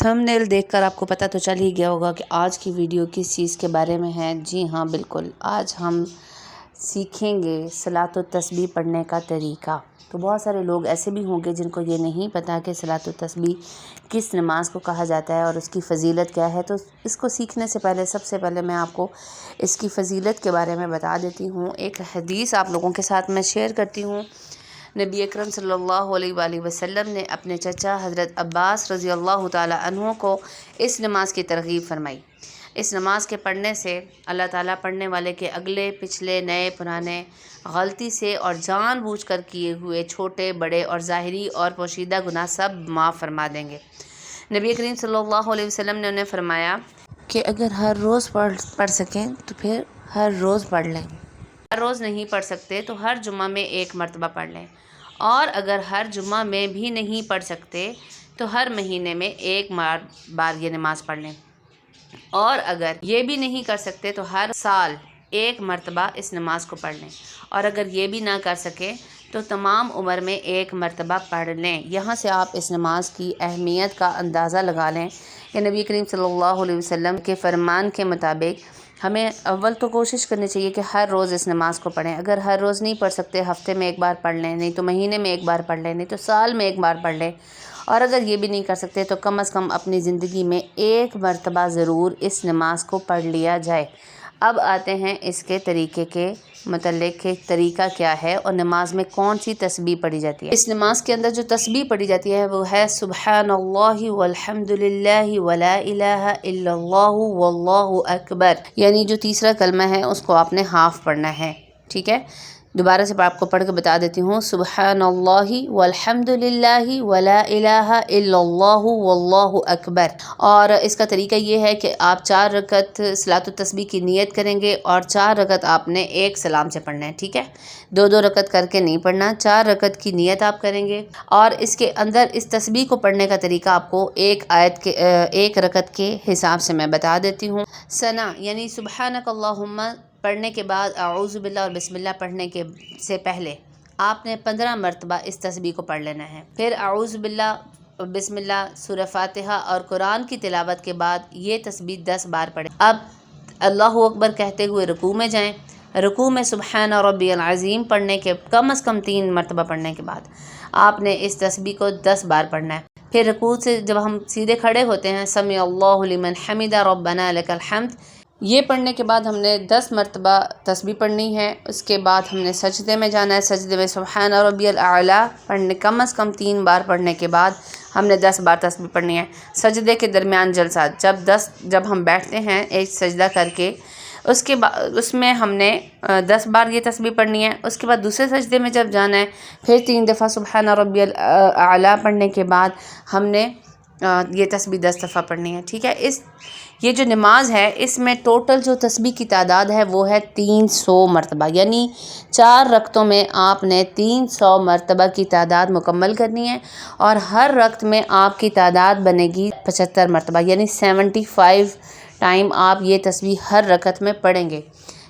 تھمبنیل دیکھ کر آپ کو پتہ تو چل ہی گیا ہوگا کہ آج کی ویڈیو کس چیز کے بارے میں ہے۔ جی ہاں بالکل، آج ہم سیکھیں گے صلاۃ التسبیح پڑھنے کا طریقہ۔ تو بہت سارے لوگ ایسے بھی ہوں گے جن کو یہ نہیں پتہ کہ صلاۃ التسبیح کس نماز کو کہا جاتا ہے اور اس کی فضیلت کیا ہے۔ تو اس کو سیکھنے سے پہلے سب سے پہلے میں آپ کو اس کی فضیلت کے بارے میں بتا دیتی ہوں۔ ایک حدیث آپ لوگوں کے ساتھ میں شیئر کرتی ہوں۔ نبی اکرم صلی اللہ علیہ وآلہ وسلم نے اپنے چچا حضرت عباس رضی اللہ تعالی عنہ کو اس نماز کی ترغیب فرمائی۔ اس نماز کے پڑھنے سے اللہ تعالیٰ پڑھنے والے کے اگلے پچھلے نئے پرانے غلطی سے اور جان بوجھ کر کیے ہوئے چھوٹے بڑے اور ظاہری اور پوشیدہ گناہ سب معاف فرما دیں گے۔ نبی کریم صلی اللہ علیہ وسلم نے انہیں فرمایا کہ اگر ہر روز پڑھ سکیں تو پھر ہر روز پڑھ لیں، ہر روز نہیں پڑھ سکتے تو ہر جمعہ میں ایک مرتبہ پڑھ لیں، اور اگر ہر جمعہ میں بھی نہیں پڑھ سکتے تو ہر مہینے میں ایک بار یہ نماز پڑھ لیں، اور اگر یہ بھی نہیں کر سکتے تو ہر سال ایک مرتبہ اس نماز کو پڑھ لیں، اور اگر یہ بھی نہ کر سکے تو تمام عمر میں ایک مرتبہ پڑھ لیں۔ یہاں سے آپ اس نماز کی اہمیت کا اندازہ لگا لیں کہ نبی کریم صلی اللہ علیہ وسلم کے فرمان کے مطابق ہمیں اول تو کوشش کرنی چاہیے کہ ہر روز اس نماز کو پڑھیں۔ اگر ہر روز نہیں پڑھ سکتے، ہفتے میں ایک بار پڑھ لیں، نہیں تو مہینے میں ایک بار پڑھ لیں، نہیں تو سال میں ایک بار پڑھ لیں، اور اگر یہ بھی نہیں کر سکتے تو کم از کم اپنی زندگی میں ایک مرتبہ ضرور اس نماز کو پڑھ لیا جائے۔ اب آتے ہیں اس کے طریقے کے متعلق کہ طریقہ کیا ہے اور نماز میں کون سی تسبیح پڑھی جاتی ہے۔ اس نماز کے اندر جو تسبیح پڑھی جاتی ہے وہ ہے سبحان اللہ والحمد للہ ولا الہ الا اللہ واللہ اکبر، یعنی جو تیسرا کلمہ ہے اس کو آپ نے ہاف پڑھنا ہے، ٹھیک ہے۔ دوبارہ سے آپ کو پڑھ کے بتا دیتی ہوں، سبحان اللہ والحمد للہ ولا الہ الا اللہ واللہ اکبر۔ اور اس کا طریقہ یہ ہے کہ آپ 4 رکعت صلاۃ التسبیح کی نیت کریں گے، اور 4 رکعت آپ نے ایک سلام سے پڑھنا ہے، ٹھیک ہے۔ 2 رکعت کر کے نہیں پڑھنا، 4 رکعت کی نیت آپ کریں گے، اور اس کے اندر اس تسبیح کو پڑھنے کا طریقہ آپ کو ایک رکعت کے حساب سے میں بتا دیتی ہوں۔ ثنا یعنی سبحانک اللہم پڑھنے کے بعد اعوذ باللہ اور بسم اللہ پڑھنے سے پہلے آپ نے 15 مرتبہ اس تسبیح کو پڑھ لینا ہے۔ پھر اعوذ باللہ بسم اللہ سورہ فاتحہ اور قرآن کی تلاوت کے بعد یہ تسبیح 10 بار پڑھیں۔ اب اللہ اکبر کہتے ہوئے رکوع میں جائیں۔ رکوع میں سبحان ربی العظیم پڑھنے کے کم از کم 3 مرتبہ پڑھنے کے بعد آپ نے اس تسبیح کو 10 بار پڑھنا ہے۔ پھر رکوع سے جب ہم سیدھے کھڑے ہوتے ہیں، سمع اللہ لمن حمدہ ربنا لک الحمد، یہ پڑھنے کے بعد ہم نے 10 مرتبہ تسبیح پڑھنی ہے۔ اس کے بعد ہم نے سجدے میں جانا ہے۔ سجدے میں سبحان ربی الاعلیٰ پڑھنے کم از کم 3 بار پڑھنے کے بعد ہم نے 10 بار تسبیح پڑھنی ہے۔ سجدے کے درمیان جلسہ جب ہم بیٹھتے ہیں ایک سجدہ کر کے، اس میں ہم نے 10 بار یہ تسبیح پڑھنی ہے۔ اس کے بعد دوسرے سجدے میں جب جانا ہے، پھر 3 دفعہ سبحان ربی الاعلیٰ پڑھنے کے بعد ہم نے یہ تسبیح 10 دفعہ پڑھنی ہے، ٹھیک ہے۔ یہ جو نماز ہے اس میں ٹوٹل جو تسبیح کی تعداد ہے وہ ہے 300 مرتبہ، یعنی 4 رکعتوں میں آپ نے 300 مرتبہ کی تعداد مکمل کرنی ہے، اور ہر رکعت میں آپ کی تعداد بنے گی 75 مرتبہ، یعنی 75 ٹائم آپ یہ تسبیح ہر رکعت میں پڑھیں گے،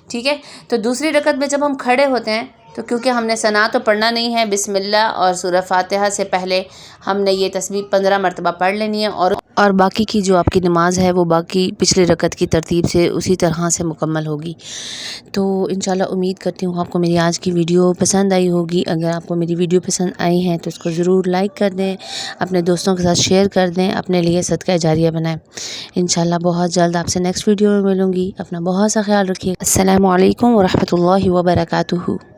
ٹھیک ہے۔ تو دوسری رکعت میں جب ہم کھڑے ہوتے ہیں تو کیونکہ ہم نے ثنا تو پڑھنا نہیں ہے، بسم اللہ اور سورہ فاتحہ سے پہلے ہم نے یہ تسبیح 15 مرتبہ پڑھ لینی ہے، اور باقی کی جو آپ کی نماز ہے وہ باقی پچھلی رکعت کی ترتیب سے اسی طرح سے مکمل ہوگی۔ تو انشاءاللہ امید کرتی ہوں آپ کو میری آج کی ویڈیو پسند آئی ہوگی۔ اگر آپ کو میری ویڈیو پسند آئی ہے تو اس کو ضرور لائک کر دیں، اپنے دوستوں کے ساتھ شیئر کر دیں، اپنے لیے صدقہ جاریہ بنائیں۔ انشاءاللہ بہت جلد آپ سے نیکسٹ ویڈیو میں ملوں گی۔ اپنا بہت سا خیال رکھیے۔ السلام علیکم ورحمۃ اللہ وبرکاتہ۔